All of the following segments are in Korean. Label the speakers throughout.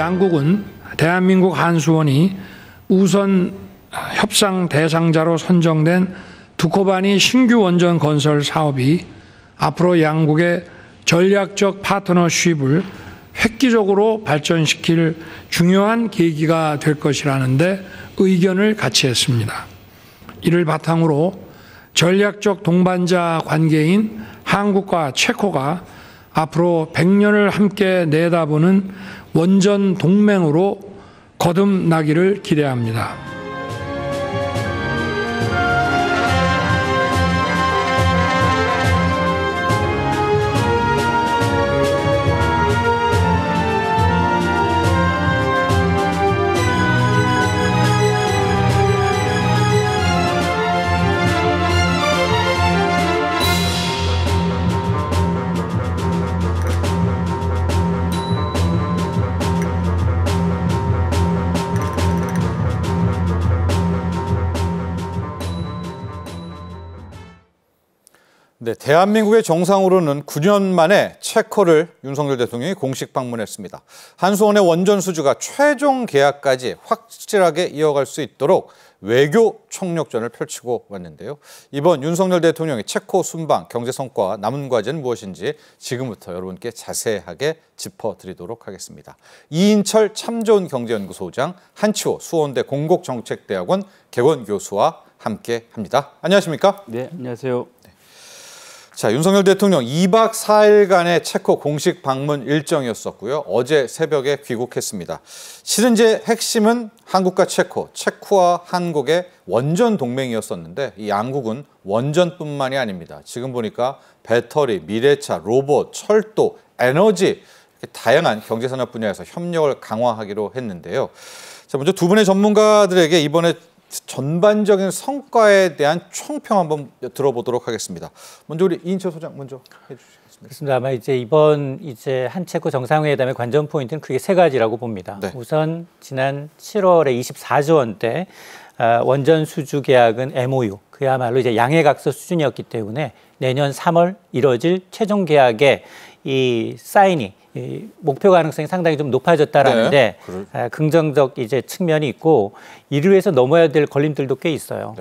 Speaker 1: 양국은 대한민국 한수원이 우선 협상 대상자로 선정된 두코바니 신규 원전 건설 사업이 앞으로 양국의 전략적 파트너십을 획기적으로 발전시킬 중요한 계기가 될 것이라는데 의견을 같이 했습니다. 이를 바탕으로 전략적 동반자 관계인 한국과 체코가 앞으로 100년을 함께 내다보는 원전 동맹으로 거듭나기를 기대합니다.
Speaker 2: 네, 대한민국의 정상으로는 9년 만에 체코를 윤석열 대통령이 공식 방문했습니다. 한수원의 원전 수주가 최종 계약까지 확실하게 이어갈 수 있도록 외교 총력전을 펼치고 왔는데요. 이번 윤석열 대통령의 체코 순방 경제 성과와 남은 과제는 무엇인지 지금부터 여러분께 자세하게 짚어드리도록 하겠습니다. 이인철 참좋은경제연구소장, 한치호 수원대 공곡정책대학원 개원 교수와 함께합니다. 안녕하십니까?
Speaker 3: 네, 안녕하세요.
Speaker 2: 자, 윤석열 대통령 2박 4일간의 체코 공식 방문 일정이었었고요. 어제 새벽에 귀국했습니다. 실은 이제 핵심은 한국과 체코, 체코와 한국의 원전 동맹이었었는데 이 양국은 원전뿐만이 아닙니다. 지금 보니까 배터리, 미래차, 로봇, 철도, 에너지 다양한 경제산업 분야에서 협력을 강화하기로 했는데요. 자, 먼저 두 분의 전문가들에게 이번에 전반적인 성과에 대한 총평 한번 들어보도록 하겠습니다. 먼저 우리 이인철 소장 먼저 해주시겠습니다.
Speaker 3: 그렇습니다. 아마 이번 한체코 정상회담의 관전 포인트는 크게 세 가지라고 봅니다.
Speaker 2: 네.
Speaker 3: 우선 지난 7월에 24조 원대 원전 수주 계약은 MOU, 그야말로 양해각서 수준이었기 때문에 내년 3월 이뤄질 최종 계약의 이 사인이 목표 가능성이 상당히 좀 높아졌다라는데 네. 긍정적 측면이 있고 이를 위해서 넘어야 될 걸림돌도 꽤 있어요.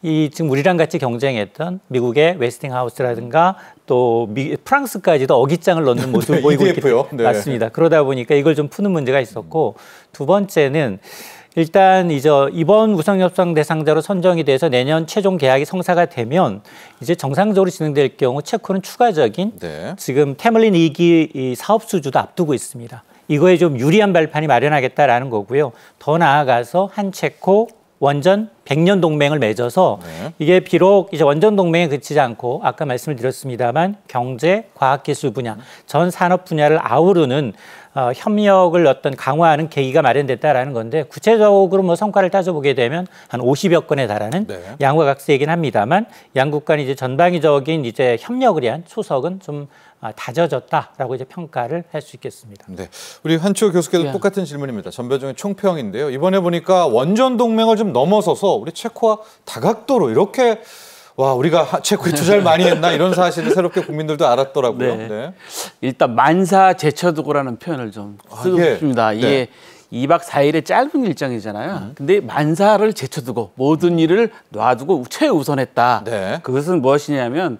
Speaker 3: 네. 지금 우리랑 같이 경쟁했던 미국의 웨스팅하우스라든가 또 프랑스까지도 어깃장을 넣는 모습을 보이고 있기 때문에 네. 맞습니다. 그러다 보니까 이걸 좀 푸는 문제가 있었고 두 번째는 일단 이번 우상협상 대상자로 선정이 돼서 내년 최종 계약이 성사가 되면 이제 정상적으로 진행될 경우 체코는 추가적인 네. 지금 태물린 2기 사업 수주도 앞두고 있습니다. 이거에 좀 유리한 발판이 마련하겠다라는 거고요. 더 나아가서 한체코 원전 100년 동맹을 맺어서 네. 이게 비록 원전 동맹에 그치지 않고 아까 말씀을 드렸습니다만 경제, 과학기술 분야, 전 산업 분야를 아우르는 협력을 강화하는 계기가 마련됐다라는 건데 구체적으로 성과를 따져보게 되면 한 50여 건에 달하는 네. 양과 각색이긴 합니다만 양국 간 전방위적인 협력을 위한 초석은 좀 다져졌다라고 평가를 할 수 있겠습니다.
Speaker 2: 네, 우리 한치호 교수께도 네. 똑같은 질문입니다. 전반적인 총평인데요. 이번에 보니까 원전 동맹을 좀 넘어서서 우리 체코와 다각도로 이렇게 와 우리가 체코에 투자를 많이 했나 이런 사실을 새롭게 국민들도 알았더라고요.
Speaker 4: 네.
Speaker 2: 네.
Speaker 4: 일단 만사 제쳐두고라는 표현을 좀 쓰고 싶습니다. 이게 2박 4일의 짧은 일정이잖아요. 근데 만사를 제쳐두고 모든 일을 놔두고 최우선했다. 네. 그것은 무엇이냐면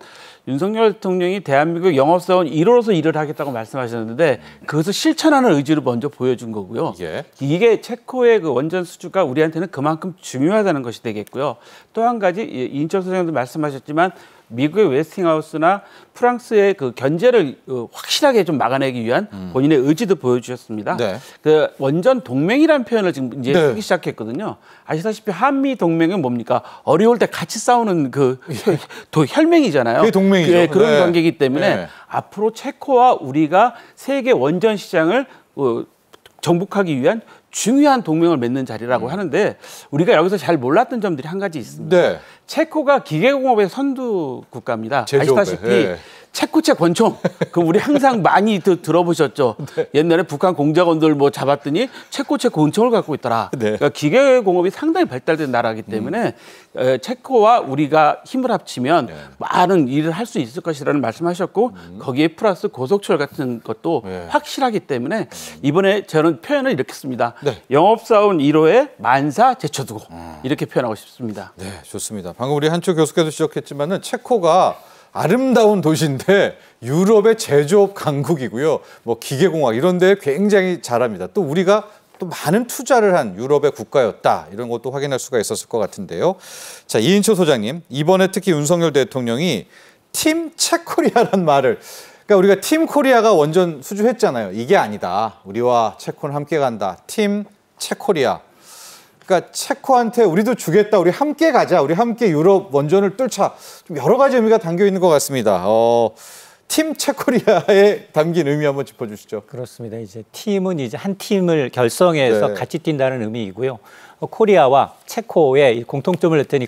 Speaker 4: 윤석열 대통령이 대한민국 영업사원 1호로서 일을 하겠다고 말씀하셨는데 그것을 실천하는 의지를 먼저 보여준 거고요. 예. 이게 체코의 그 원전 수주가 우리한테는 그만큼 중요하다는 것이 되겠고요. 또 한 가지 이인철 소장도 말씀하셨지만 미국의 웨스팅하우스나 프랑스의 그 견제를 확실하게 좀 막아내기 위한 본인의 의지도 보여주셨습니다. 네. 그 원전 동맹이라는 표현을 지금 이제 쓰기 네. 시작했거든요. 아시다시피 한미 동맹은 뭡니까? 어려울 때 같이 싸우는 혈맹이잖아요.
Speaker 2: 그게 동맹이죠.
Speaker 4: 네, 그런
Speaker 2: 네.
Speaker 4: 관계이기 때문에 네. 앞으로 체코와 우리가 세계 원전 시장을 정복하기 위한 중요한 동맹을 맺는 자리라고 하는데 우리가 여기서 잘 몰랐던 점들이 한 가지 있습니다. 네. 체코가 기계공업의 선두 국가입니다.
Speaker 2: 제조업에.
Speaker 4: 아시다시피
Speaker 2: 네.
Speaker 4: 체코체 권총. 그 우리 항상 많이 들어보셨죠. 네. 옛날에 북한 공작원들 뭐 잡았더니 체코체 권총을 갖고 있더라. 네. 그러니까 기계공업이 상당히 발달된 나라이기 때문에 체코와 우리가 힘을 합치면 네. 많은 일을 할 수 있을 것이라는 말씀하셨고 거기에 플러스 고속철 같은 것도 네. 확실하기 때문에 이번에 저는 표현을 이렇게 씁니다. 네. 영업사원 1호에 만사 제쳐두고 이렇게 표현하고 싶습니다.
Speaker 2: 네, 좋습니다. 방금 우리 한초 교수께서 지적했지만은 체코가 아름다운 도시인데 유럽의 제조업 강국이고요. 뭐 기계공학 이런 데 굉장히 잘합니다. 또 우리가 또 많은 투자를 한 유럽의 국가였다. 이런 것도 확인할 수가 있었을 것 같은데요. 자, 이인초 소장님, 이번에 특히 윤석열 대통령이 팀 체코리아라는 말을 그러니까 우리가 팀 코리아가 원전 수주했잖아요. 이게 아니다. 우리와 체코는 함께 간다. 팀 체코리아. 그러니까 체코한테 우리도 주겠다. 우리 함께 가자. 우리 함께 유럽 원전을 뚫자. 좀 여러 가지 의미가 담겨 있는 것 같습니다. 팀 체코리아에 담긴 의미 한번 짚어주시죠.
Speaker 3: 그렇습니다. 이제 팀은 이제 한 팀을 결성해서
Speaker 2: 네.
Speaker 3: 같이 뛴다는 의미이고요. 코리아와 체코의 공통점을 냈더니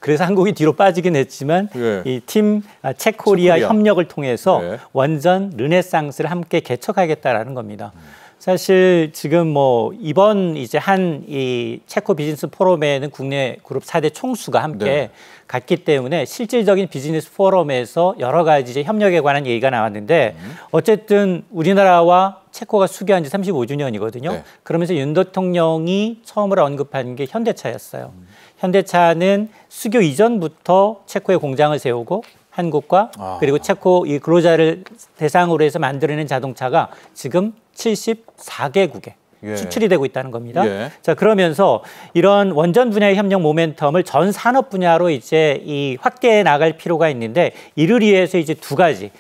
Speaker 3: 그래서 한국이 뒤로 빠지긴 했지만
Speaker 2: 네.
Speaker 3: 이 팀 체코리아 협력을 통해서
Speaker 2: 네.
Speaker 3: 원전 르네상스를 함께 개척하겠다라는 겁니다. 사실 지금 뭐 이번 이제 한 이 체코 비즈니스 포럼에는 국내 그룹 4대 총수가 함께
Speaker 2: 네.
Speaker 3: 갔기 때문에 실질적인 비즈니스 포럼에서 여러 가지 이제 협력에 관한 얘기가 나왔는데 어쨌든 우리나라와 체코가 수교한 지 35주년이거든요.
Speaker 2: 네.
Speaker 3: 그러면서 윤 대통령이 처음으로 언급한 게 현대차였어요. 현대차는 수교 이전부터 체코에 공장을 세우고 한국과 그리고 체코 이 근로자를 대상으로 해서 만들어낸 자동차가 지금 74개국에
Speaker 2: 예.
Speaker 3: 수출이 되고 있다는 겁니다.
Speaker 2: 예.
Speaker 3: 자, 그러면서 이런 원전 분야의 협력 모멘텀을 전 산업 분야로 이제 이 확대해 나갈 필요가 있는데 이를 위해서 이제 두 가지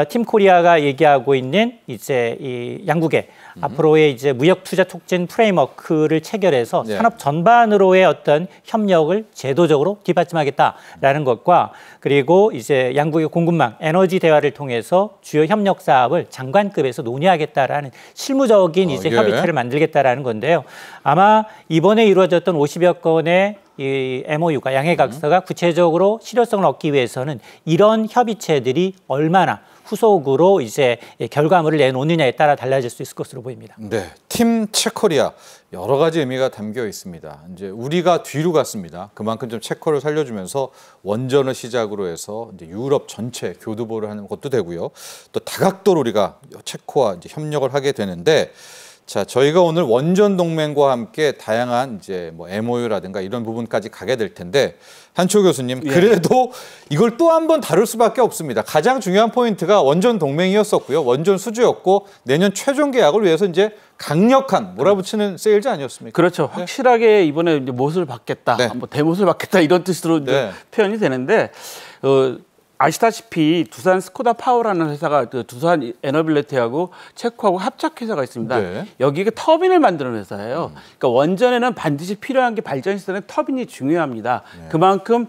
Speaker 3: 팀 코리아가 얘기하고 있는 이제 이 양국의 앞으로의 이제 무역 투자 촉진 프레임워크를 체결해서
Speaker 2: 네.
Speaker 3: 산업 전반으로의 어떤 협력을 제도적으로 뒷받침하겠다라는 것과 그리고 이제 양국의 공급망 에너지 대화를 통해서 주요 협력 사업을 장관급에서 논의하겠다라는 실무적인 이제
Speaker 2: 예.
Speaker 3: 협의체를 만들겠다라는 건데요. 아마 이번에 이루어졌던 50여 건의 이 MOU가 양해각서가 구체적으로 실효성을 얻기 위해서는 이런 협의체들이 얼마나 후속으로 이제 결과물을 내놓느냐에 따라 달라질 수 있을 것으로 보입니다.
Speaker 2: 네, 팀 체코리아 여러 가지 의미가 담겨 있습니다. 이제 우리가 뒤로 갔습니다. 그만큼 좀 체코를 살려주면서 원전을 시작으로 해서 이제 유럽 전체 교두보를 하는 것도 되고요. 또 다각도로 우리가 체코와 이제 협력을 하게 되는데. 자, 저희가 오늘 원전 동맹과 함께 다양한 이제 뭐 MOU라든가 이런 부분까지 가게 될 텐데 한초 교수님 그래도 이걸 또 한 번 다룰 수밖에 없습니다. 가장 중요한 포인트가 원전 동맹이었었고요, 원전 수주였고 내년 최종 계약을 위해서 이제 강력한 몰아붙이는 세일즈 아니었습니까?
Speaker 4: 그렇죠.
Speaker 2: 네.
Speaker 4: 확실하게 이번에 이제 못을 받겠다,
Speaker 2: 네.
Speaker 4: 뭐 대못을 받겠다 이런 뜻으로
Speaker 2: 네.
Speaker 4: 표현이 되는데. 아시다시피 두산 스코다 파워라는 회사가 두산 에너빌리티하고 체코하고 합작 회사가 있습니다.
Speaker 2: 네.
Speaker 4: 여기가 터빈을 만드는 회사예요. 그러니까 원전에는 반드시 필요한 게 발전 시설의 터빈이 중요합니다.
Speaker 2: 네.
Speaker 4: 그만큼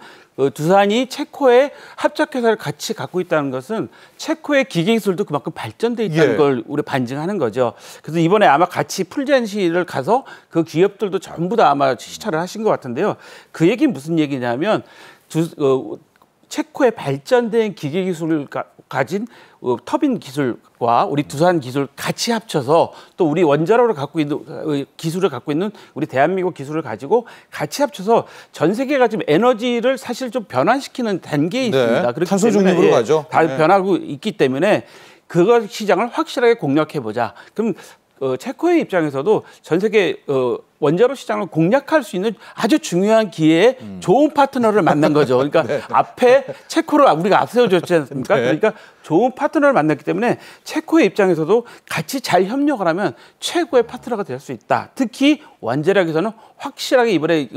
Speaker 4: 두산이 체코의 합작 회사를 같이 갖고 있다는 것은 체코의 기계 기술도 그만큼 발전돼 있다는 걸 우리 반증하는 거죠. 그래서 이번에 아마 같이 풀젠시를 가서 그 기업들도 전부 다 아마 시찰을 하신 것 같은데요. 그 얘기는 무슨 얘기냐면 체코의 발전된 기계 기술을 가진 터빈 기술과 우리 두산 기술 같이 합쳐서 또 우리 원자로를 갖고 있는 기술을 갖고 있는 우리 대한민국 기술을 가지고 같이 합쳐서 전 세계가 지금 에너지를 사실 좀 변환시키는 단계에 있습니다.
Speaker 2: 네. 탄소 중립으로 가죠.
Speaker 4: 다 변하고 있기 때문에 그거 시장을 확실하게 공략해 보자. 그럼 체코의 입장에서도 전 세계 원자로 시장을 공략할 수 있는 아주 중요한 기회에 좋은 파트너를 만난 거죠. 그러니까
Speaker 2: 네.
Speaker 4: 앞에 체코를 우리가 앞세워줬지 않습니까?
Speaker 2: 네.
Speaker 4: 그러니까 좋은 파트너를 만났기 때문에 체코의 입장에서도 같이 잘 협력을 하면 최고의 파트너가 될 수 있다. 특히 원자력에서는 확실하게 이번에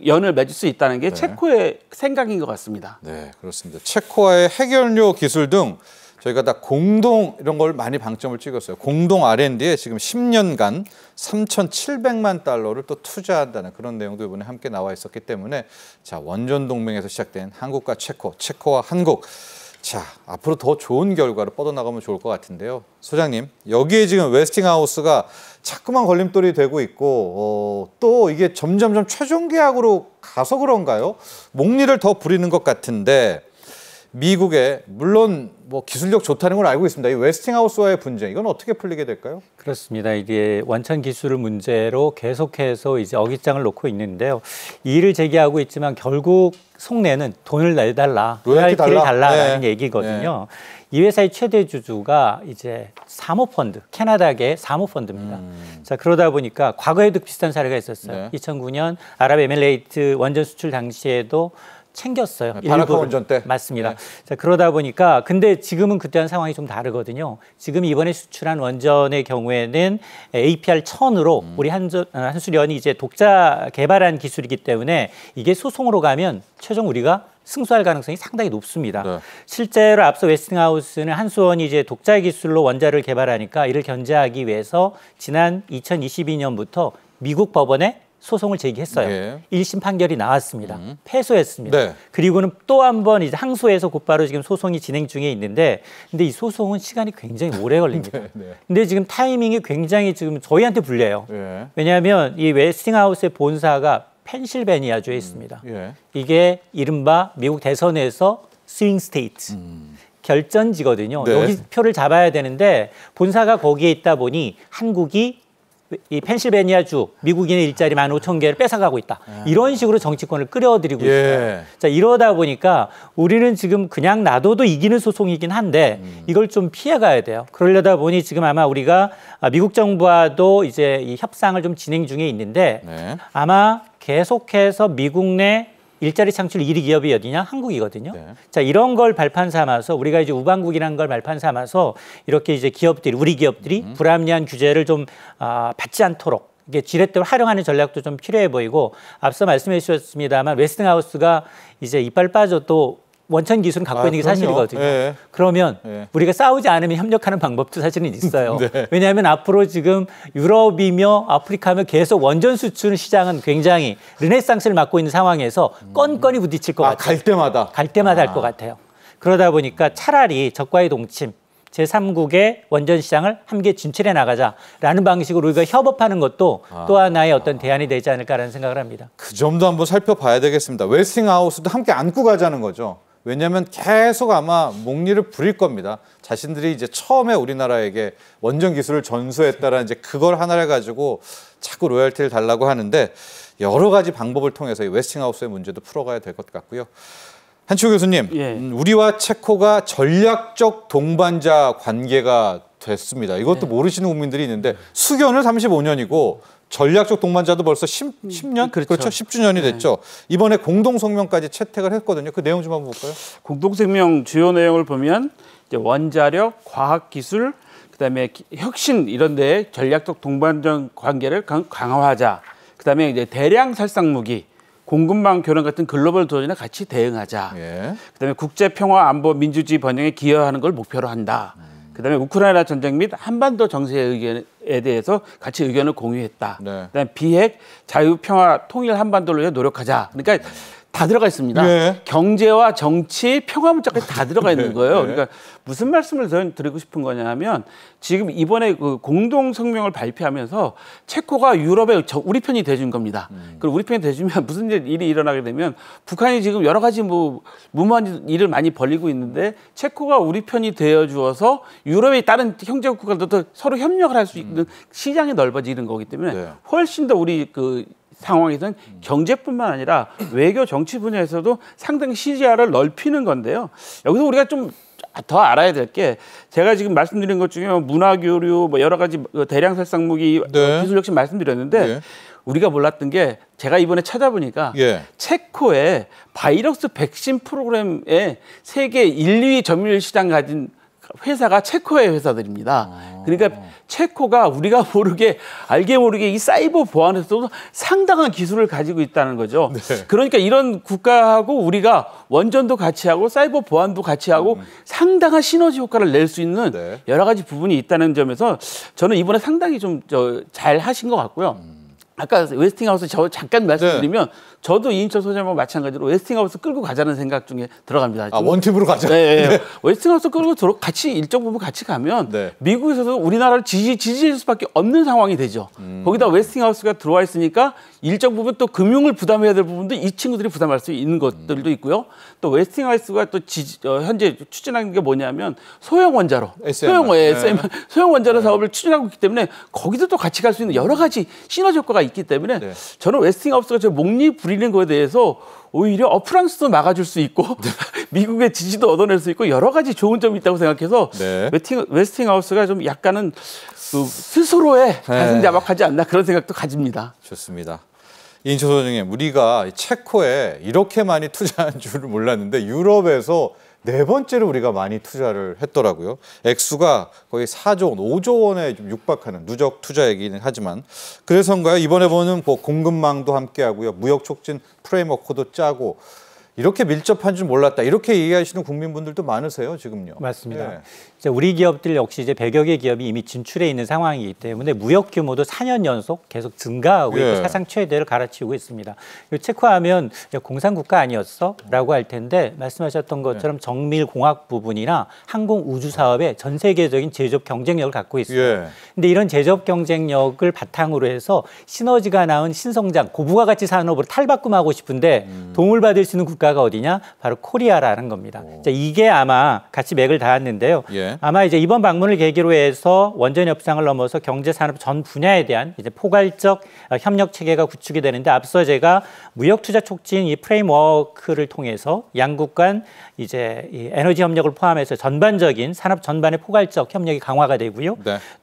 Speaker 4: 연을 맺을 수 있다는 게 체코의 생각인 것 같습니다.
Speaker 2: 네, 그렇습니다. 체코와의 핵연료 기술 등 저희가 다 공동 이런 걸 많이 방점을 찍었어요. 공동 R&D에 지금 10년간 3,700만 달러를 또 투자한다는 그런 내용도 이번에 함께 나와 있었기 때문에 자, 원전 동맹에서 시작된 한국과 체코, 체코와 한국. 자, 앞으로 더 좋은 결과로 뻗어나가면 좋을 것 같은데요. 소장님, 여기에 지금 웨스팅하우스가 자꾸만 걸림돌이 되고 있고 또 이게 점점점 최종 계약으로 가서 그런가요? 목리를 더 부리는 것 같은데 미국에 물론 뭐 기술력 좋다는 걸 알고 있습니다. 이 웨스팅하우스와의 분쟁 이건 어떻게 풀리게 될까요?
Speaker 3: 그렇습니다. 이게 원천 기술을 문제로 계속해서 이제 어깃장을 놓고 있는데요. 이의를 제기하고 있지만 결국 속내는 돈을 내달라, 로열티를 달라라는
Speaker 2: 네.
Speaker 3: 얘기거든요. 네. 이 회사의 최대 주주가 이제 사모펀드, 캐나다계 사모펀드입니다. 자, 그러다 보니까 과거에도 비슷한 사례가 있었어요. 네. 2009년 아랍에미레이트 원전 수출 당시에도 챙겼어요.
Speaker 2: 바나카 원전 때.
Speaker 3: 맞습니다.
Speaker 2: 네.
Speaker 3: 자, 그러다 보니까 근데 지금은 그때랑 상황이 좀 다르거든요. 지금 이번에 수출한 원전의 경우에는 APR 1000으로 우리 한수련이 이제 독자 개발한 기술이기 때문에 이게 소송으로 가면 최종 우리가 승소할 가능성이 상당히 높습니다. 네. 실제로 앞서 웨스팅하우스는 한수원이 이제 독자 기술로 원자를 개발하니까 이를 견제하기 위해서 지난 2022년부터 미국 법원에 소송을 제기했어요. 네. 1심 판결이 나왔습니다. 패소했습니다. 네. 그리고는 또 한 번 이제 항소해서 곧바로 지금 소송이 진행 중에 있는데, 근데 이 소송은 시간이 굉장히 오래 걸립니다. 네. 근데 지금 타이밍이 굉장히 지금 저희한테 불려요. 네. 왜냐하면 이 웨스팅하우스의 본사가 펜실베니아주에 있습니다. 예. 이게 이른바 미국 대선에서 스윙 스테이트 결전지거든요. 네. 여기 표를 잡아야 되는데 본사가 거기에 있다 보니 한국이 이 펜실베니아주 미국인의 일자리 15,000개를 뺏어가고 있다. 이런 식으로 정치권을 끌어들이고 있어요. 자, 이러다 보니까 우리는 지금 그냥 놔둬도 이기는 소송이긴 한데 이걸 좀 피해가야 돼요. 그러려다 보니 지금 아마 우리가 미국 정부와도 이제 이 협상을 좀 진행 중에 있는데 네. 아마 계속해서 미국 내 일자리 창출 1위 기업이 어디냐? 한국이거든요. 네. 자, 이런 걸 발판 삼아서 우리가 이제 우방국이라는 걸 발판 삼아서 이렇게 이제 기업들이, 우리 기업들이 불합리한 규제를 좀 받지 않도록 이게 지렛대로 활용하는 전략도 좀 필요해 보이고, 앞서 말씀해 주셨습니다만 웨스팅하우스가 이제 이빨 빠져도 원천 기술은 갖고 있는 게 사실이거든요. 네. 그러면 우리가 싸우지 않으면 협력하는 방법도 사실은 있어요. 네. 왜냐하면 앞으로 지금 유럽이며 아프리카며 계속 원전 수출 시장은 굉장히 르네상스를 맞고 있는 상황에서 건건이 부딪힐 것 같아요. 갈 때마다 할 것 같아요. 그러다 보니까 차라리 적과의 동침, 제3국의 원전 시장을 함께 진출해 나가자라는 방식으로 우리가 협업하는 것도 또 하나의 어떤 대안이 되지 않을까라는 생각을 합니다.
Speaker 2: 그 점도 한번 살펴봐야 되겠습니다. 웨스팅하우스도 함께 안고 가자는 거죠. 왜냐하면 계속 아마 목리를 부릴 겁니다. 자신들이 이제 처음에 우리나라에게 원전 기술을 전수했다라는 이제 그걸 하나를 가지고 자꾸 로열티를 달라고 하는데 여러 가지 방법을 통해서 이 웨스팅하우스의 문제도 풀어가야 될 것 같고요. 한치호 교수님, 예. 우리와 체코가 전략적 동반자 관계가 됐습니다. 이것도 모르시는 국민들이 있는데 수견을 35년이고 전략적 동반자도 벌써 10년? 그렇죠. 10주년이 됐죠. 이번에 공동성명까지 채택을 했거든요. 그 내용 좀 한번 볼까요?
Speaker 4: 공동성명 주요 내용을 보면 이제 원자력, 과학기술, 그다음에 혁신 이런 데 전략적 동반자 관계를 강화하자. 그다음에 이제 대량 살상 무기, 공급망 교란 같은 글로벌 도전에 같이 대응하자. 예. 그다음에 국제 평화, 안보, 민주주의 번영에 기여하는 걸 목표로 한다. 그다음에 우크라이나 전쟁 및 한반도 정세의 의견에 대해서 같이 의견을 공유했다. 네. 그다음에 비핵, 자유, 평화, 통일 한반도를 위해 노력하자. 그러니까 다 들어가 있습니다. 네. 경제와 정치, 평화 문자까지 다 들어가 있는 거예요. 네. 그러니까 무슨 말씀을 저는 드리고 싶은 거냐면 지금 이번에 그 공동 성명을 발표하면서 체코가 유럽의 우리 편이 돼준 겁니다. 그리고 우리 편이 돼주면 무슨 일이 일어나게 되면 북한이 지금 여러 가지 뭐 무모한 일을 많이 벌이고 있는데 체코가 우리 편이 되어 주어서 유럽의 다른 형제국 국가들도 서로 협력을 할 수 있는 시장이 넓어지는 거기 때문에 네. 훨씬 더 우리 그 상황에서는 경제뿐만 아니라 외교 정치 분야에서도 상당히 시야를 넓히는 건데요. 여기서 우리가 좀 더 알아야 될 게 제가 지금 말씀드린 것 중에 문화 교류 뭐 여러 가지 대량 살상 무기 네. 기술 혁신 말씀드렸는데 네. 우리가 몰랐던 게 제가 이번에 찾아보니까 예. 체코의 바이러스 백신 프로그램에 세계 1, 2위 점유율 시장 가진 회사가 체코의 회사들입니다. 그러니까 체코가 우리가 모르게 알게 모르게 이 사이버 보안에서도 상당한 기술을 가지고 있다는 거죠. 네. 그러니까 이런 국가하고 우리가 원전도 같이 하고 사이버 보안도 같이 하고 상당한 시너지 효과를 낼 수 있는 여러 가지 부분이 있다는 점에서 저는 이번에 상당히 좀 잘 하신 것 같고요. 아까 웨스팅하우스 저 잠깐 말씀드리면 저도 이인철 소장님과 마찬가지로 웨스팅하우스 끌고 가자는 생각 중에 들어갑니다.
Speaker 2: 아, 원팀으로 가자.
Speaker 4: 네. 네. 웨스팅하우스 끌고 같이 일정 부분 같이 가면 미국에서도 우리나라를 지지할 수밖에 없는 상황이 되죠. 거기다 웨스팅하우스가 들어와 있으니까 일정 부분 또 금융을 부담해야 될 부분도 이 친구들이 부담할 수 있는 것들도 있고요. 또 웨스팅하우스가 또 현재 추진하는 게 뭐냐면 소형 원자로, 소형 원자로 사업을 추진하고 있기 때문에 거기도 또 같이 갈 수 있는 여러 가지 시너지 효과가 있기 때문에 저는 웨스팅하우스가 저 목리 부리는 거에 대해서 오히려 프랑스도 막아줄 수 있고 미국의 지지도 얻어낼 수 있고 여러 가지 좋은 점이 있다고 생각해서 웨스팅하우스가 좀 약간은 그 스스로의 자승자박하지 않나 그런 생각도 가집니다.
Speaker 2: 좋습니다. 이인철 소장님, 우리가 체코에 이렇게 많이 투자한 줄을 몰랐는데 유럽에서 4번째로 우리가 많이 투자를 했더라고요. 액수가 거의 4조 원, 5조 원에 좀 육박하는 누적 투자이기는 하지만 그래서인가요? 이번에 보는 뭐 공급망도 함께하고요. 무역 촉진 프레임워크도 짜고 이렇게 밀접한 줄 몰랐다. 이렇게 얘기하시는 국민분들도 많으세요, 지금요.
Speaker 3: 맞습니다. 우리 기업들 역시 이제 100여 개 기업이 이미 진출해 있는 상황이기 때문에 무역 규모도 4년 연속 계속 증가하고 있고 사상 최대를 갈아치우고 있습니다. 체코하면 공산국가 아니었어? 라고 할 텐데 말씀하셨던 것처럼 정밀공학 부분이나 항공우주 사업에 전 세계적인 제조업 경쟁력을 갖고 있어요. 근데 이런 제조업 경쟁력을 바탕으로 해서 시너지가 나온 신성장, 고부가가치 산업으로 탈바꿈하고 싶은데 도움을 받을 수 있는 국가가 어디냐? 바로 코리아라는 겁니다. 자, 이게 아마 같이 맥을 닿았는데요. 아마 이제 이번 방문을 계기로 해서 원전 협상을 넘어서 경제 산업 전 분야에 대한 이제 포괄적 협력 체계가 구축이 되는데 앞서 제가 무역 투자 촉진 이 프레임워크를 통해서 양국 간 이제 이 에너지 협력을 포함해서 전반적인 산업 전반의 포괄적 협력이 강화가 되고요.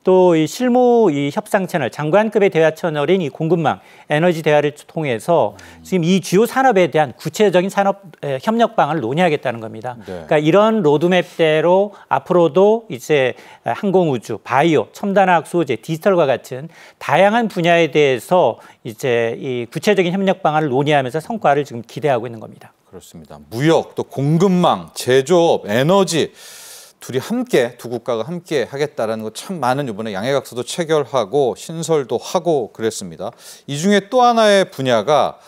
Speaker 3: 또 이 실무 이 협상 채널, 장관급의 대화 채널인 이 공급망 에너지 대화를 통해서 지금 이 주요 산업에 대한 구체적인 산업 협력 방안을 논의하겠다는 겁니다. 그러니까 이런 로드맵대로 앞으로도 이제 항공우주, 바이오, 첨단화학 소재, 디지털과 같은 다양한 분야에 대해서 이제 이 구체적인 협력 방안을 논의하면서 성과를 지금 기대하고 있는 겁니다.
Speaker 2: 그렇습니다. 무역, 또 공급망, 제조업, 에너지 둘이 함께 두 국가가 함께 하겠다라는 거 참 많은 이번에 양해각서도 체결하고 신설도 하고 그랬습니다. 이 중에 또 하나의 분야가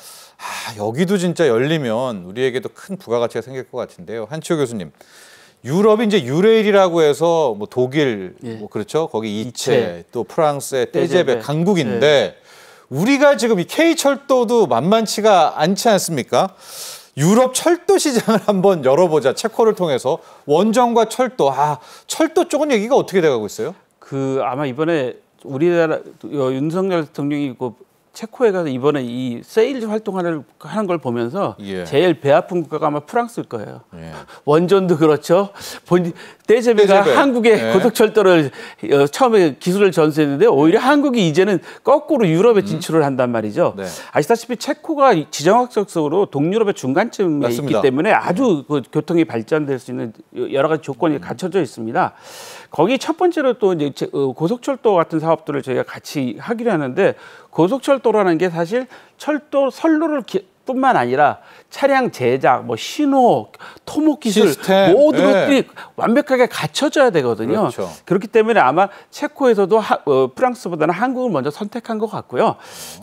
Speaker 2: 여기도 진짜 열리면 우리에게도 큰 부가가치가 생길 것 같은데요. 한치호 교수님, 유럽이 이제 유레일이라고 해서 뭐 독일, 뭐 그렇죠. 거기 이체, 또 프랑스의 떼제베 강국인데 우리가 지금 이 K철도도 만만치가 않지 않습니까? 유럽 철도 시장을 한번 열어보자. 체코를 통해서 원전과 철도. 철도 쪽은 얘기가 어떻게 돼가고 있어요?
Speaker 4: 아마 이번에 우리나라 윤석열 대통령이 체코에 가서 이번에 이 세일즈 활동하는 걸 보면서 제일 배 아픈 국가가 아마 프랑스일 거예요. 원전도 그렇죠. 떼제베가 한국의 고속철도를 처음에 기술을 전수했는데 오히려 한국이 이제는 거꾸로 유럽에 진출을 한단 말이죠. 아시다시피 체코가 지정학적으로 동유럽의 중간쯤에 있기 때문에 아주 교통이 발전될 수 있는 여러 가지 조건이 갖춰져 있습니다. 거기 첫 번째로 또 이제 고속철도 같은 사업들을 저희가 같이 하기로 하는데 고속철도라는 게 사실 철도 선로를 뿐만 아니라 차량 제작, 뭐 신호, 토목 기술 시스템, 모든 것들이 완벽하게 갖춰져야 되거든요. 그렇기 때문에 아마 체코에서도 프랑스보다는 한국을 먼저 선택한 것 같고요.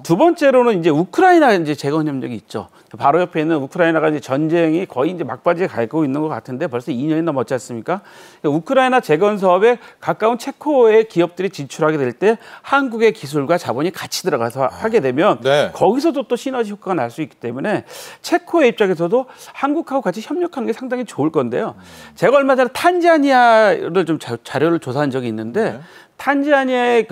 Speaker 4: 두 번째로는 이제 우크라이나 이제 재건 협력이 있죠. 바로 옆에 있는 우크라이나가 이제 전쟁이 거의 이제 막바지에 가고 있는 것 같은데 벌써 2년이 넘었지 않습니까? 우크라이나 재건 사업에 가까운 체코의 기업들이 진출하게 될 때 한국의 기술과 자본이 같이 들어가서 하게 되면 거기서도 또 시너지 효과가 날 수 있기 때문에 체코의 입장에서도 한국하고 같이 협력하는 게 상당히 좋을 건데요. 제가 얼마 전에 탄자니아를 좀 자료를 조사한 적이 있는데 탄자니아의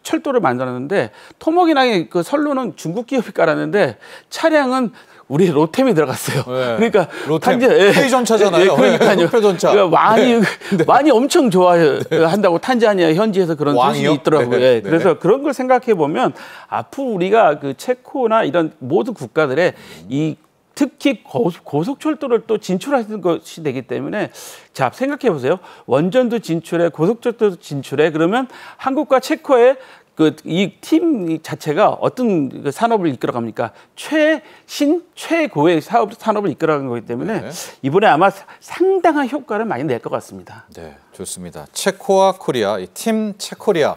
Speaker 4: 철도를 만들었는데 토목이나 그 선로는 중국 기업이 깔았는데 차량은 우리 로템이 들어갔어요. 그러니까
Speaker 2: 로템 K전차잖아요.
Speaker 4: 그러니까요. 많이 엄청 좋아한다고 탄자니아 현지에서 그런 소식이 있더라고요. 그래서 그런 걸 생각해 보면 앞으로 우리가 그 체코나 이런 모든 국가들의 특히 고속철도를 또 진출하는 것이 되기 때문에 자 생각해 보세요. 원전도 진출해, 고속철도도 진출해. 그러면 한국과 체코의 이 팀 자체가 어떤 산업을 이끌어갑니까? 최고의 산업을 이끌어가는 거기 때문에 이번에 아마 상당한 효과를 많이 낼 것 같습니다.
Speaker 2: 네, 좋습니다. 체코와 코리아, 이 팀 체코리아,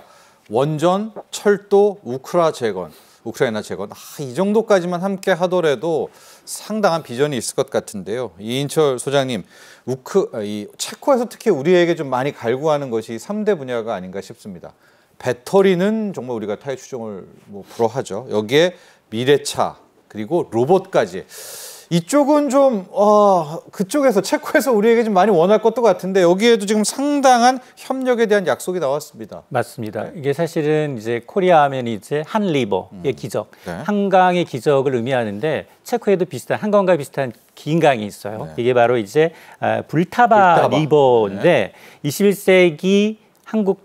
Speaker 2: 원전, 철도, 우크라 재건. 우크라이나 재건. 이 정도까지만 함께 하더라도 상당한 비전이 있을 것 같은데요. 이인철 소장님, 이 체코에서 특히 우리에게 좀 많이 갈구하는 것이 3대 분야가 아닌가 싶습니다. 배터리는 정말 우리가 타의 추종을 불허하죠. 여기에 미래차 그리고 로봇까지. 이쪽은 좀 그쪽에서 체코에서 우리에게 좀 많이 원할 것도 같은데 여기에도 지금 상당한 협력에 대한 약속이 나왔습니다.
Speaker 3: 맞습니다. 이게 사실은 이제 코리아 하면 이제 한 리버의 기적,
Speaker 2: 네.
Speaker 3: 한강의 기적을 의미하는데 체코에도 비슷한 한강과 비슷한 긴 강이 있어요.
Speaker 2: 네.
Speaker 3: 이게 바로 이제 불타바 리버인데
Speaker 2: 네.
Speaker 3: 21세기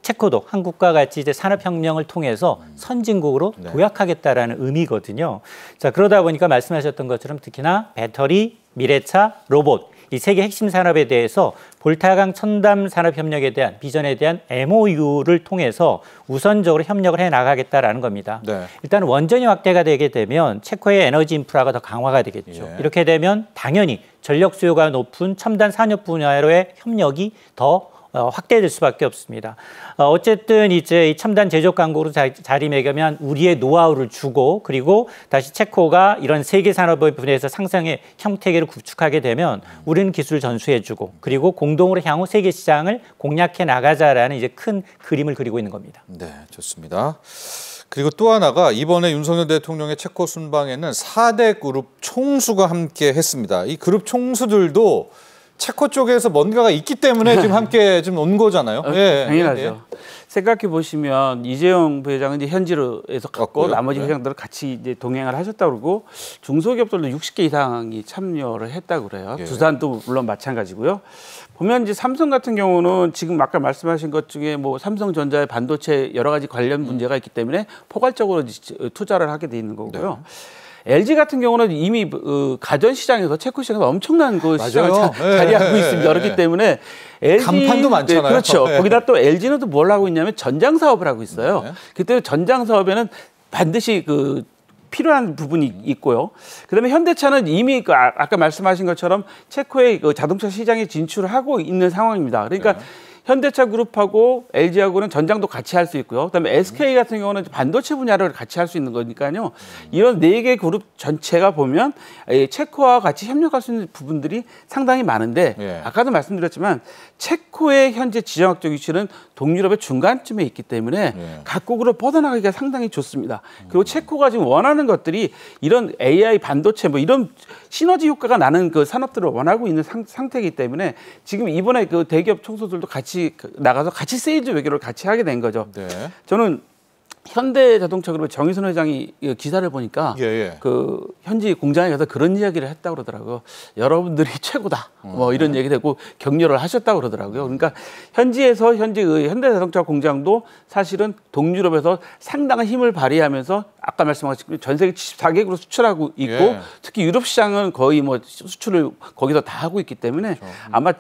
Speaker 3: 체코도 한국과 같이 이제 산업혁명을 통해서 선진국으로
Speaker 2: 네.
Speaker 3: 도약하겠다라는 의미거든요. 자, 그러다 보니까 말씀하셨던 것처럼 특히나 배터리, 미래차, 로봇 이 세계 핵심 산업에 대해서 볼타강 첨단 산업협력에 대한 비전에 대한 MOU를 통해서 우선적으로 협력을 해나가겠다라는 겁니다.
Speaker 2: 네.
Speaker 3: 일단 원전이 확대가 되게 되면 체코의 에너지 인프라가 더 강화가 되겠죠.
Speaker 2: 예.
Speaker 3: 이렇게 되면 당연히 전력 수요가 높은 첨단 산업 분야로의 협력이 더 확대될 수밖에 없습니다. 어쨌든 이제 이 첨단 제조 강국으로 자리매김한 우리의 노하우를 주고 그리고 다시 체코가 이런 세계 산업의 분야에서 상승의 형태계를 구축하게 되면 우리는 기술을 전수해주고 그리고 공동으로 향후 세계 시장을 공략해 나가자라는 이제 큰 그림을 그리고 있는 겁니다.
Speaker 2: 네, 좋습니다. 그리고 또 하나가 이번에 윤석열 대통령의 체코 순방에는 4대 그룹 총수가 함께 했습니다. 이 그룹 총수들도 체코 쪽에서 뭔가가 있기 때문에 지금 함께 좀 온 거잖아요. 예,
Speaker 4: 당연하죠.
Speaker 2: 예.
Speaker 4: 생각해 보시면 이재용 부회장은 이제 현지로에서 갔고 나머지
Speaker 2: 네.
Speaker 4: 회장들은 같이 이제 동행을 하셨다고 그러고 중소기업들도 60개 이상이 참여를 했다고 그래요.
Speaker 2: 예.
Speaker 4: 두산도 물론 마찬가지고요. 보면 이제 삼성 같은 경우는 지금 아까 말씀하신 것 중에 뭐 삼성전자의 반도체 여러 가지 관련 문제가 있기 때문에 포괄적으로 투자를 하게 돼 있는 거고요.
Speaker 2: 네.
Speaker 4: LG 같은 경우는 이미 가전 시장에서 체코 시장에서 엄청난 그 시장을 자리하고 있습니다. 그렇기 때문에 LG
Speaker 2: 간판도 많잖아요.
Speaker 4: 네, 그렇죠.
Speaker 2: 네.
Speaker 4: 거기다 또 LG는 또 뭘 하고 있냐면 전장 사업을 하고 있어요.
Speaker 2: 네.
Speaker 4: 그때 전장 사업에는 반드시 필요한 부분이 있고요. 그다음에 현대차는 이미 아까 말씀하신 것처럼 체코의 자동차 시장에 진출을 하고 있는 상황입니다. 그러니까
Speaker 2: 네.
Speaker 4: 현대차 그룹하고 LG하고는 전장도 같이 할 수 있고요. 그다음에 SK 같은 경우는 반도체 분야를 같이 할 수 있는 거니까요. 이런 4개 그룹 전체가 보면 체코와 같이 협력할 수 있는 부분들이 상당히 많은데
Speaker 2: 예.
Speaker 4: 아까도 말씀드렸지만 체코의 현재 지정학적 위치는 동유럽의 중간쯤에 있기 때문에
Speaker 2: 예.
Speaker 4: 각국으로 뻗어나가기가 상당히 좋습니다. 그리고 체코가 지금 원하는 것들이 이런 AI 반도체 뭐 이런 시너지 효과가 나는 그 산업들을 원하고 있는 상태이기 때문에 지금 이번에 그 대기업 총수들도 같이 나가서 같이 세일즈 외교를 같이 하게 된 거죠.
Speaker 2: 네.
Speaker 4: 저는 현대자동차 그룹 정의선 회장이 기사를 보니까 그 현지 공장에 가서 그런 이야기를 했다고 그러더라고요. 여러분들이 최고다. 뭐 이런 얘기 되고 격려를 하셨다고 그러더라고요. 그러니까 현지에서 현지 현대자동차 공장도 사실은 동유럽에서 상당한 힘을 발휘하면서 아까 말씀하신 전 세계 74개국으로 수출하고 있고
Speaker 2: 예.
Speaker 4: 특히 유럽 시장은 거의 뭐 수출을 거기서 다 하고 있기 때문에 그렇죠. 아마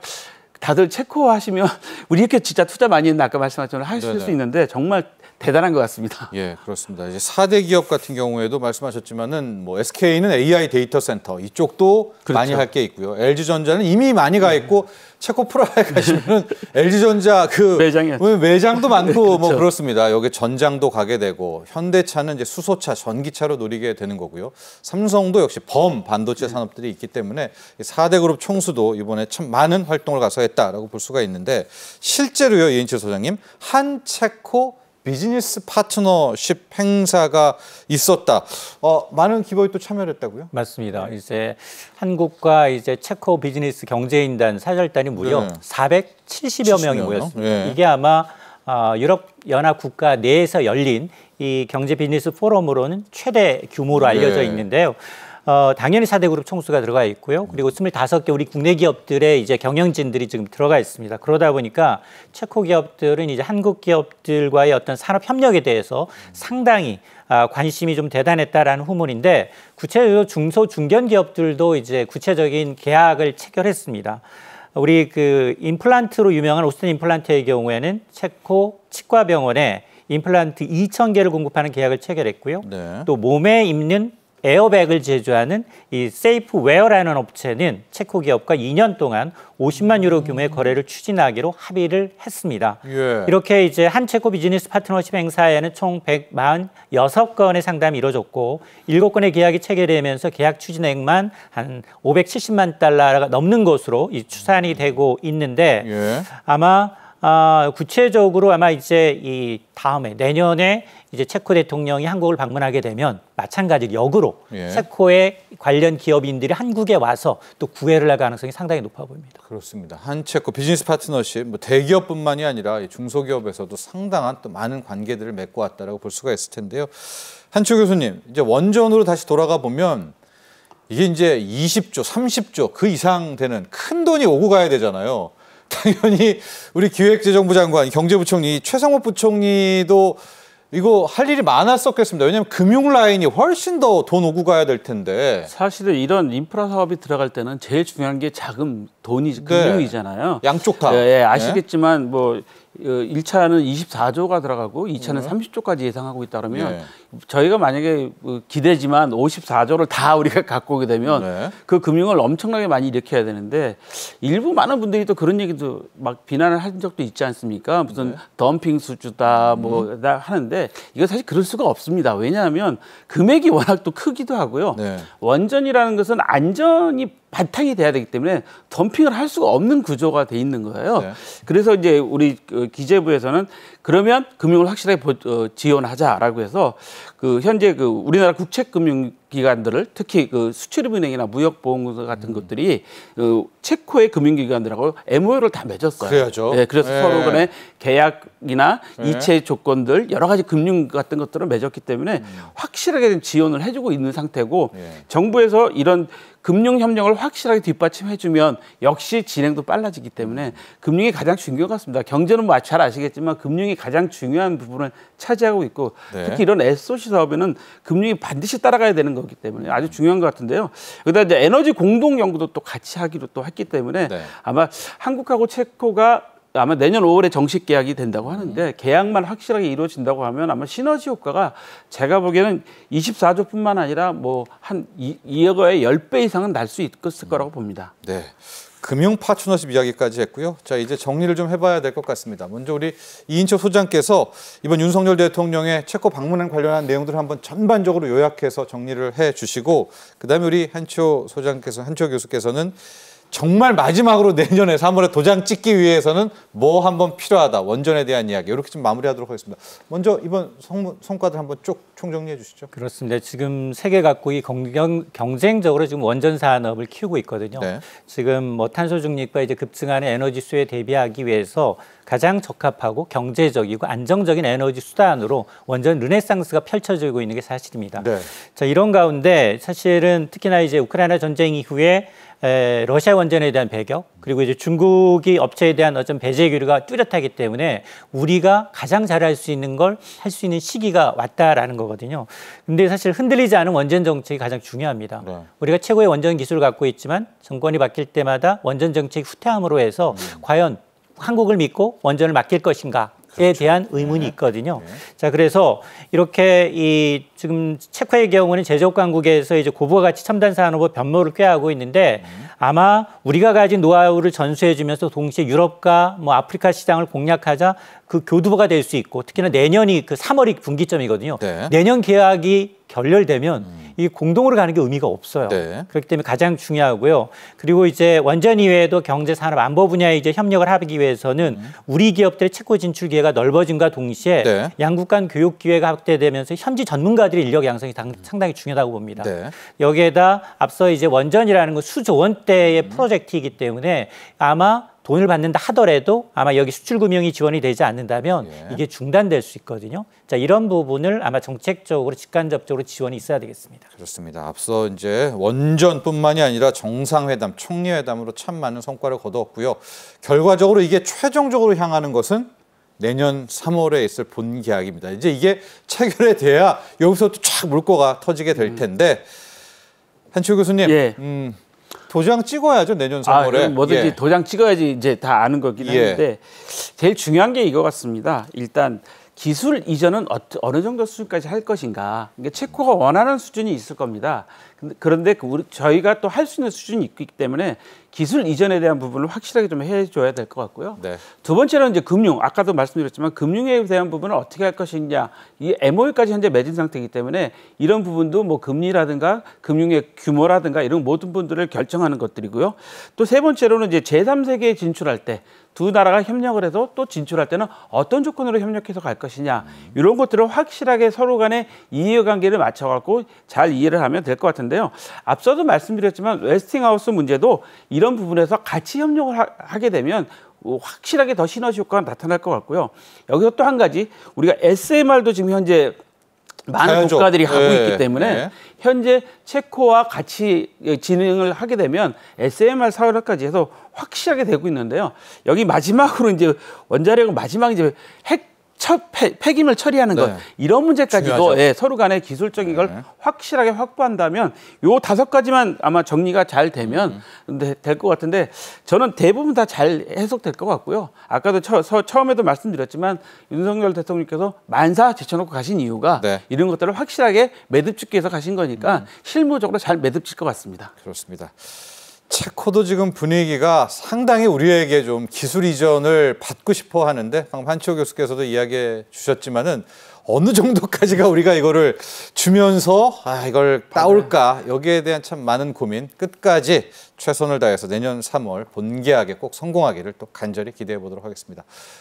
Speaker 4: 다들 체코 하시면 우리 이렇게 진짜 투자 많이 했나 아까 말씀하신 하실 수 있는데 정말 대단한 것 같습니다.
Speaker 2: 예, 그렇습니다. 이제 4대 기업 같은 경우에도 말씀하셨지만은 뭐 SK는 AI 데이터 센터 이쪽도 그렇죠. 많이 할 게 있고요. LG전자는 이미 많이 가 있고 체코 프라하에 가시면은 LG전자 매장도 많고 그렇죠. 뭐 그렇습니다. 여기 전장도 가게 되고 현대차는 이제 수소차, 전기차로 노리게 되는 거고요. 삼성도 역시 반도체 산업들이 있기 때문에 4대 그룹 총수도 이번에 참 많은 활동을 가서 했다라고 볼 수가 있는데 실제로요, 이인철 소장님, 한 체코 비즈니스 파트너십 행사가 있었다. 많은 기업이 또 참여를 했다고요?
Speaker 3: 맞습니다. 이제 한국과 이제 체코 비즈니스 경제인단 사절단이 무려 470여 명이 모였습니다.
Speaker 2: 예.
Speaker 3: 이게 아마 유럽 연합 국가 내에서 열린 이 경제 비즈니스 포럼으로는 최대 규모로 알려져 있는데요. 당연히 4대 그룹 총수가 들어가 있고요. 그리고 25개 우리 국내 기업들의 이제 경영진들이 지금 들어가 있습니다. 그러다 보니까 체코 기업들은 이제 한국 기업들과의 어떤 산업 협력에 대해서 상당히 관심이 좀 대단했다라는 후문인데 구체적으로 중소 중견 기업들도 이제 구체적인 계약을 체결했습니다. 우리 그 임플란트로 유명한 오스틴 임플란트의 경우에는 체코 치과병원에 임플란트 2,000개를 공급하는 계약을 체결했고요.
Speaker 2: 네.
Speaker 3: 또 몸에 입는 에어백을 제조하는 이 세이프웨어라는 업체는 체코 기업과 2년 동안 50만 유로 규모의 거래를 추진하기로 합의를 했습니다.
Speaker 2: 예.
Speaker 3: 이렇게 이제 한 체코 비즈니스 파트너십 행사에는 총 146건의 상담이 이루어졌고 7건의 계약이 체결되면서 계약 추진액만 한 570만 달러가 넘는 것으로 이 추산이 되고 있는데
Speaker 2: 예.
Speaker 3: 아마 구체적으로 아마 이제 이 다음에 내년에 이제 체코 대통령이 한국을 방문하게 되면 마찬가지로 역으로
Speaker 2: 예.
Speaker 3: 체코의 관련 기업인들이 한국에 와서 또 구애를 할 가능성이 상당히 높아 보입니다.
Speaker 2: 그렇습니다. 한 체코 비즈니스 파트너십, 뭐 대기업뿐만이 아니라 중소기업에서도 상당한 또 많은 관계들을 맺고 왔다라고 볼 수가 있을 텐데요. 한초 교수님, 이제 원전으로 다시 돌아가 보면 이게 이제 20조, 30조 그 이상 되는 큰 돈이 오고 가야 되잖아요. 당연히 우리 기획재정부 장관, 경제부총리, 최상목 부총리도 이거 할 일이 많았었겠습니다. 왜냐하면 금융 라인이 훨씬 더 돈 오고 가야 될 텐데.
Speaker 4: 사실은 이런 인프라 사업이 들어갈 때는 제일 중요한 게 자금, 돈이 금융이잖아요.
Speaker 2: 양쪽 다.
Speaker 4: 예, 아시겠지만 뭐 1차는 24조가 들어가고 2차는 30조까지 예상하고 있다 그러면 저희가 만약에 기대지만 54조를 다 우리가 갖고 오게 되면 그 금융을 엄청나게 많이 일으켜야 되는데 일부 많은 분들이 또 그런 얘기도 막 비난을 한 적도 있지 않습니까? 무슨 덤핑 수주다 뭐 하는데 이거 사실 그럴 수가 없습니다. 왜냐하면 금액이 워낙 또 크기도 하고요. 원전이라는 것은 안전이 바탕이 돼야 되기 때문에 덤핑을 할 수가 없는 구조가 돼 있는 거예요. 그래서 이제 우리 기재부에서는 그러면 금융을 확실하게 지원하자라고 해서 그 현재 그 우리나라 국책금융기관들을 특히 그 수출입은행이나 무역보험공사 같은 것들이 그 체코의 금융기관들하고 MOU를 다 맺었어요.
Speaker 2: 그래야죠.
Speaker 4: 네, 그래서 서로 간에 계약이나 이체 조건들 여러 가지 금융 같은 것들을 맺었기 때문에 확실하게 지원을 해주고 있는 상태고 정부에서 이런 금융 협력을 확실하게 뒷받침해주면 역시 진행도 빨라지기 때문에 금융이 가장 중요한 것 같습니다. 경제는 뭐 잘 아시겠지만 금융이 가장 중요한 부분을 차지하고 있고 특히 이런 SOC 사업에는 금융이 반드시 따라가야 되는 거기 때문에 아주 중요한 것 같은데요. 그다음 이제 에너지 공동 연구도 또 같이 하기로 또 했기 때문에 아마 한국하고 체코가 아마 내년 5월에 정식 계약이 된다고 하는데 계약만 확실하게 이루어진다고 하면 아마 시너지 효과가 제가 보기에는 24조뿐만 아니라 뭐 한 2억의 10배 이상은 날 수 있을 거라고 봅니다.
Speaker 2: 네. 금융 파트너십 이야기까지 했고요. 자, 이제 정리를 좀 해봐야 될 것 같습니다. 먼저 우리 이인철 소장께서 이번 윤석열 대통령의 체코 방문에 관련한 내용들을 한번 전반적으로 요약해서 정리를 해주시고 그다음에 우리 한초 교수께서는 정말 마지막으로 내년에 3월에 도장 찍기 위해서는 뭐 한번 필요하다. 원전에 대한 이야기. 이렇게 좀 마무리하도록 하겠습니다. 먼저 이번 성과들 한번 쭉 총정리해 주시죠.
Speaker 3: 그렇습니다. 지금 세계 각국이 경쟁적으로 지금 원전 산업을 키우고 있거든요. 지금 뭐 탄소 중립과 이제 급증하는 에너지 수요에 대비하기 위해서 가장 적합하고 경제적이고 안정적인 에너지 수단으로 원전 르네상스가 펼쳐지고 있는 게 사실입니다. 자, 이런 가운데 사실은 특히나 이제 우크라이나 전쟁 이후에 러시아 원전에 대한 배격 그리고 이제 중국이 업체에 대한 어떤 배제 규류가 뚜렷하기 때문에 우리가 가장 잘할 수 있는 걸 할 수 있는 시기가 왔다라는 거거든요. 근데 사실 흔들리지 않은 원전 정책이 가장 중요합니다. 우리가 최고의 원전 기술을 갖고 있지만 정권이 바뀔 때마다 원전 정책이 후퇴함으로 해서 과연 한국을 믿고 원전을 맡길 것인가에 대한 의문이 있거든요. 자, 그래서 이렇게 지금 체코의 경우는 제조업 강국에서 이제 고부가 가치 첨단 산업으로 변모를 꾀하고 있는데 아마 우리가 가진 노하우를 전수해주면서 동시에 유럽과 뭐 아프리카 시장을 공략하자 그 교두보가 될 수 있고 특히나 내년이 그 3월이 분기점이거든요. 내년 계약이 결렬되면 이 공동으로 가는 게 의미가 없어요. 그렇기 때문에 가장 중요하고요. 그리고 이제 원전 이외에도 경제, 산업, 안보 분야에 이제 협력을 하기 위해서는 우리 기업들의 체코 진출 기회가 넓어진과 동시에 양국 간 교육 기회가 확대되면서 현지 전문가들의 인력 양성이 상당히 중요하다고 봅니다. 여기에다 앞서 이제 원전이라는 건 수조 원대의 프로젝트이기 때문에 아마 돈을 받는다 하더라도 아마 여기 수출금융이 지원이 되지 않는다면 이게 중단될 수 있거든요. 자, 이런 부분을 아마 정책적으로 직간접적으로 지원이 있어야 되겠습니다.
Speaker 2: 그렇습니다. 앞서 이제 원전뿐만이 아니라 정상회담, 총리회담으로 참 많은 성과를 거두었고요. 결과적으로 이게 최종적으로 향하는 것은 내년 3월에 있을 본계약입니다. 이제 이게 체결이 돼야 여기서 또 쫙 물꼬가 터지게 될 텐데 한치호 교수님. 도장 찍어야죠, 내년 3월에.
Speaker 4: 뭐든지 도장 찍어야지 이제 다 아는 거긴 한데 제일 중요한 게 이거 같습니다. 일단 기술 이전은 어느 정도 수준까지 할 것인가. 이게 체코가 원하는 수준이 있을 겁니다. 그런데 저희가 또 할 수 있는 수준이 있기 때문에 기술 이전에 대한 부분을 확실하게 좀 해줘야 될 것 같고요.
Speaker 2: 네.
Speaker 4: 두 번째는 이제 금융. 아까도 말씀드렸지만 금융에 대한 부분을 어떻게 할 것이냐. 이 MOU까지 현재 맺은 상태이기 때문에 이런 부분도 뭐 금리라든가 금융의 규모라든가 이런 모든 분들을 결정하는 것들이고요. 또 세 번째로는 이제 제3세계에 진출할 때 두 나라가 협력을 해서 또 진출할 때는 어떤 조건으로 협력해서 갈 것이냐. 이런 것들을 확실하게 서로 간의 이해관계를 맞춰갖고 잘 이해를 하면 될 것 같은데요. 앞서도 말씀드렸지만 웨스팅하우스 문제도 이런 부분에서 같이 협력을 하게 되면 확실하게 더 시너지 효과가 나타날 것 같고요. 여기서 또 한 가지 우리가 SMR도 지금 현재 많은
Speaker 2: 자연적.
Speaker 4: 국가들이 하고
Speaker 2: 네.
Speaker 4: 있기 때문에
Speaker 2: 네.
Speaker 4: 현재 체코와 같이 진행을 하게 되면 SMR 사업까지 해서 확실하게 되고 있는데요. 여기 마지막으로 이제 원자력은 마지막 이제 폐기물 처리하는 것 이런 문제까지도 서로 간의 기술적인 걸 확실하게 확보한다면 요 5가지만 아마 정리가 잘 되면 될 것 같은데 저는 대부분 다 잘 해석될 것 같고요. 아까도 처음에도 말씀드렸지만 윤석열 대통령께서 만사 제쳐놓고 가신 이유가 이런 것들을 확실하게 매듭짓기 위해서 가신 거니까 실무적으로 잘 매듭질 것 같습니다.
Speaker 2: 그렇습니다. 체코도 지금 분위기가 상당히 우리에게 좀 기술 이전을 받고 싶어 하는데 방금 한치호 교수께서도 이야기해 주셨지만은 어느 정도까지가 우리가 이거를 주면서 이걸 따올까 여기에 대한 참 많은 고민 끝까지 최선을 다해서 내년 3월 본계약에 꼭 성공하기를 또 간절히 기대해 보도록 하겠습니다.